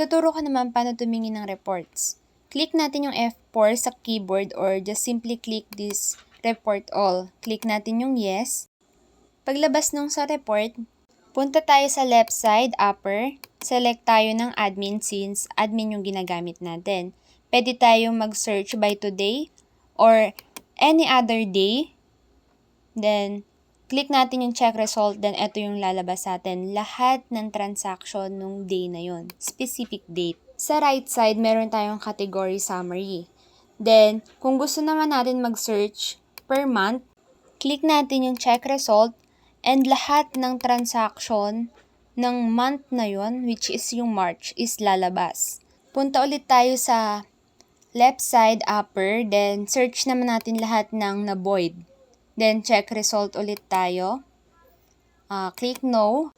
Ituturo ko naman paano tumingin ng reports. Click natin yung F4 sa keyboard or just simply click this report all. Click natin yung yes. Paglabas nung sa report, punta tayo sa left side, upper. Select tayo ng admin since admin yung ginagamit natin. Pwede tayong mag-search by today or any other day. Then, click natin yung check result. Then, ito yung lalabas sa atin. Lahat ng transaction nung day na yon, specific date. Sa right side, meron tayong category summary. Then, kung gusto naman natin mag-search per month, click natin yung check result and lahat ng transaction ng month na yon, which is yung March, is lalabas. Punta ulit tayo sa left side upper, then search naman natin lahat ng na-void. Then check result ulit tayo. Click no.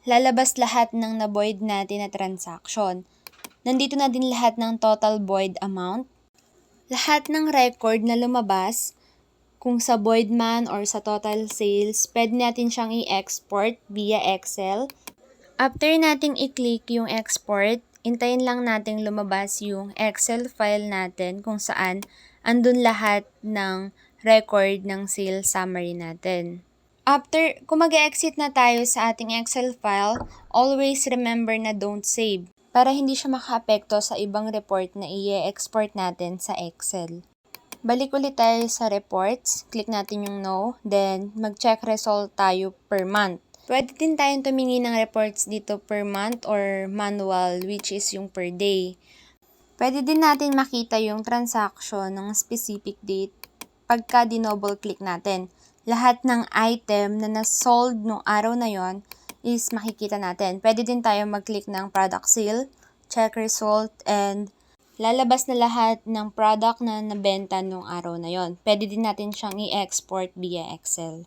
Lalabas lahat ng na-void natin na transaction. Nandito na din lahat ng total void amount. Lahat ng record na lumabas, kung sa void man or sa total sales, pwede natin siyang i-export via Excel. After nating i-click yung export, hintayin lang nating lumabas yung Excel file natin kung saan andun lahat ng record ng sales summary natin. After, kung mag-exit na tayo sa ating Excel file, always remember na don't save para hindi siya maka-apekto sa ibang report na i-export natin sa Excel. Balik ulit tayo sa reports, click natin yung no, then mag-check result tayo per month. Pwede din tayong tumingin ng reports dito per month or manual, which is yung per day. Pwede din natin makita yung transaction ng specific date pagka dinouble click natin. Lahat ng item na na-sold nung araw na yon is makikita natin. Pwede din tayo mag-click ng product sale, check result, and lalabas na lahat ng product na nabenta nung araw na yon. Pwede din natin siyang i-export via Excel.